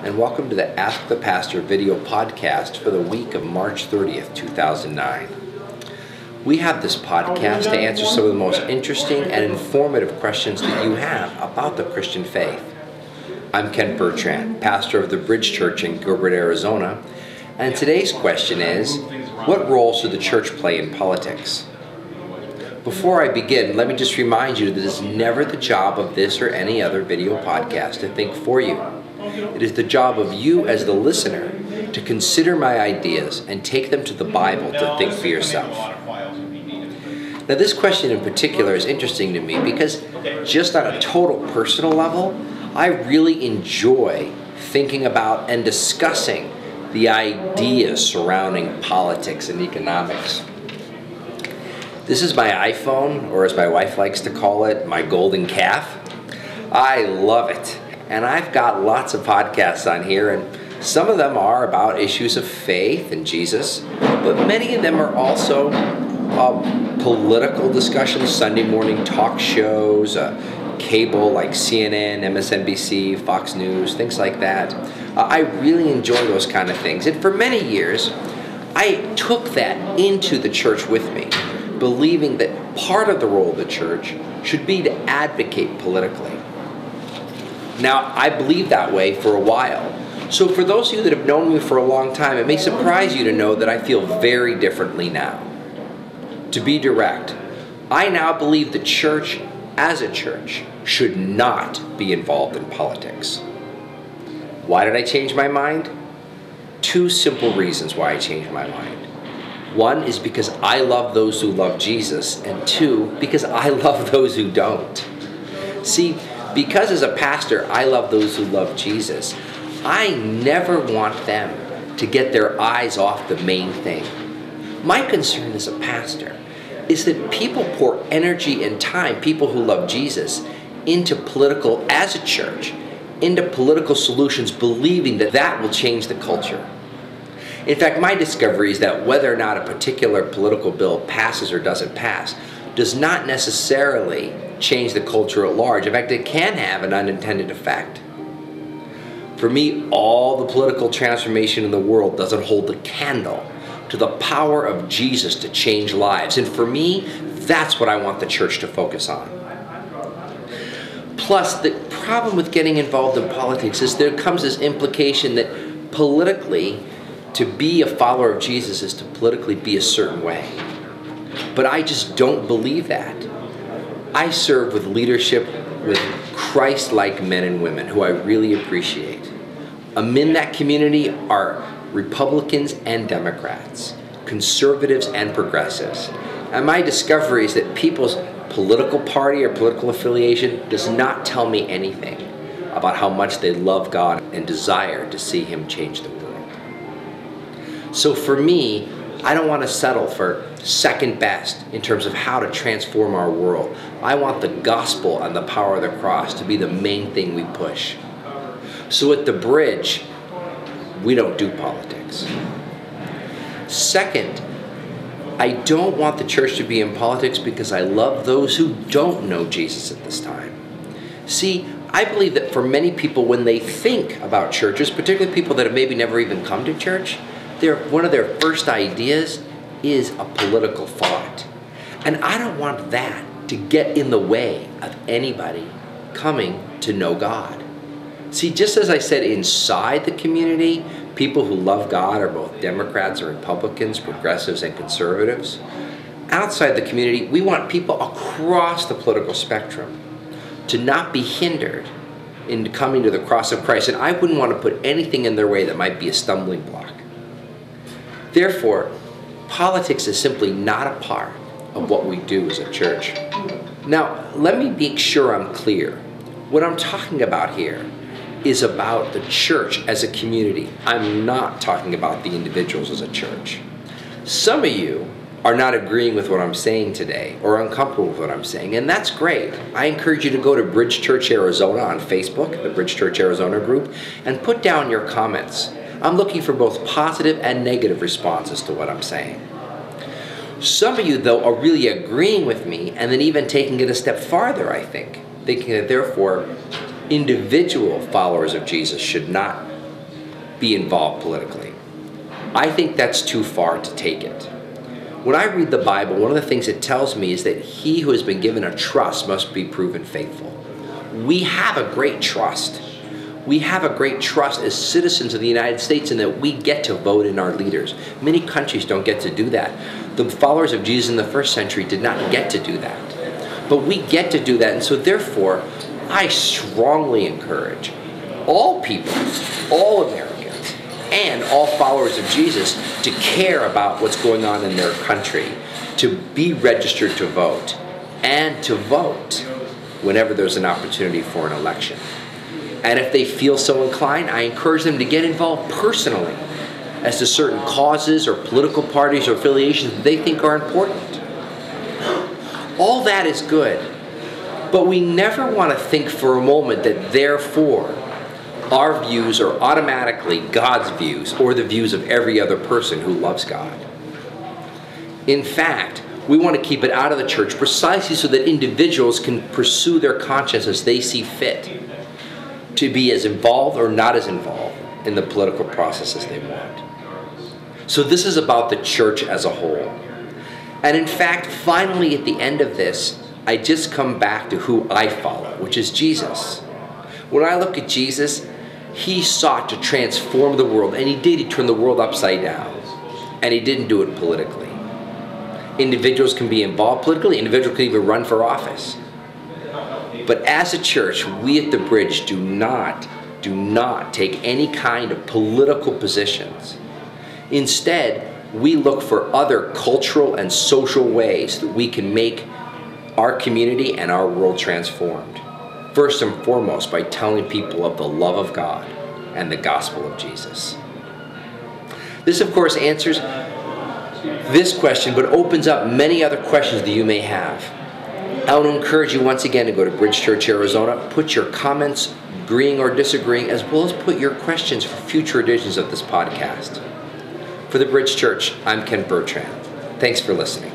and welcome to the Ask the Pastor video podcast for the week of March 30th, 2009. We have this podcast to answer some of the most interesting and informative questions that you have about the Christian faith. I'm Kent Bertrand, pastor of the Bridge Church in Gilbert, Arizona, and today's question is, what role should the church play in politics? Before I begin, let me just remind you that it is never the job of this or any other video podcast to think for you. It is the job of you as the listener to consider my ideas and take them to the Bible to think for yourself. Now, this question in particular is interesting to me because just on a total personal level, I really enjoy thinking about and discussing the ideas surrounding politics and economics. This is my iPhone, or as my wife likes to call it, my golden calf. I love it. And I've got lots of podcasts on here, and some of them are about issues of faith and Jesus, but many of them are also political discussions, Sunday morning talk shows, cable like CNN, MSNBC, Fox News, things like that. I really enjoy those kind of things. And for many years, I took that into the church with me, believing that part of the role of the church should be to advocate politically. Now, I believed that way for a while. So for those of you that have known me for a long time, it may surprise you to know that I feel very differently now. To be direct, I now believe the church, as a church, should not be involved in politics. Why did I change my mind? Two simple reasons why I changed my mind. One is because I love those who love Jesus, and two, because I love those who don't. See, because as a pastor, I love those who love Jesus, I never want them to get their eyes off the main thing. My concern as a pastor is that people pour energy and time, people who love Jesus, into political, as a church, into political solutions, believing that that will change the culture. In fact, my discovery is that whether or not a particular political bill passes or doesn't pass does not necessarily change the culture at large. In fact, it can have an unintended effect. For me, all the political transformation in the world doesn't hold a candle to the power of Jesus to change lives. And for me, that's what I want the church to focus on. Plus, the problem with getting involved in politics is there comes this implication that politically, to be a follower of Jesus is to politically be a certain way. But I just don't believe that. I serve with leadership with Christ-like men and women who I really appreciate. Amid that community are Republicans and Democrats, conservatives and progressives. And my discovery is that people's political party or political affiliation does not tell me anything about how much they love God and desire to see Him change the world. So for me, I don't want to settle for second best in terms of how to transform our world. I want the gospel and the power of the cross to be the main thing we push. So at the Bridge, we don't do politics. Second, I don't want the church to be in politics because I love those who don't know Jesus at this time. See, I believe that for many people, when they think about churches, particularly people that have maybe never even come to church, one of their first ideas is a political thought. And I don't want that to get in the way of anybody coming to know God. See, just as I said, inside the community, people who love God are both Democrats or Republicans, progressives and conservatives. Outside the community, we want people across the political spectrum to not be hindered in coming to the cross of Christ. And I wouldn't want to put anything in their way that might be a stumbling block. Therefore, politics is simply not a part of what we do as a church. Now, let me make sure I'm clear. What I'm talking about here is about the church as a community. I'm not talking about the individuals as a church. Some of you are not agreeing with what I'm saying today or uncomfortable with what I'm saying, and that's great. I encourage you to go to Bridge Church Arizona on Facebook, the Bridge Church Arizona group, and put down your comments. I'm looking for both positive and negative responses to what I'm saying. Some of you, though, are really agreeing with me and then even taking it a step farther, I think, thinking that therefore individual followers of Jesus should not be involved politically. I think that's too far to take it. When I read the Bible, one of the things it tells me is that he who has been given a trust must be proven faithful. We have a great trust. We have a great trust as citizens of the United States in that we get to vote in our leaders. Many countries don't get to do that. The followers of Jesus in the first century did not get to do that. But we get to do that, and so therefore, I strongly encourage all people, all Americans, and all followers of Jesus to care about what's going on in their country, to be registered to vote, and to vote whenever there's an opportunity for an election. And if they feel so inclined, I encourage them to get involved personally as to certain causes or political parties or affiliations that they think are important. All that is good, but we never want to think for a moment that therefore our views are automatically God's views or the views of every other person who loves God. In fact, we want to keep it out of the church precisely so that individuals can pursue their conscience as they see fit, to be as involved or not as involved in the political process as they want. So this is about the church as a whole. And in fact, finally at the end of this, I just come back to who I follow, which is Jesus. When I look at Jesus, he sought to transform the world, and he did. He turned the world upside down, and he didn't do it politically. Individuals can be involved politically. Individuals can even run for office. But as a church, we at the Bridge do not take any kind of political positions. Instead, we look for other cultural and social ways that we can make our community and our world transformed. First and foremost, by telling people of the love of God and the gospel of Jesus. This, of course, answers this question, but opens up many other questions that you may have. I want to encourage you once again to go to Bridge Church, Arizona, put your comments, agreeing or disagreeing, as well as put your questions for future editions of this podcast. For the Bridge Church, I'm Kent Bertrand. Thanks for listening.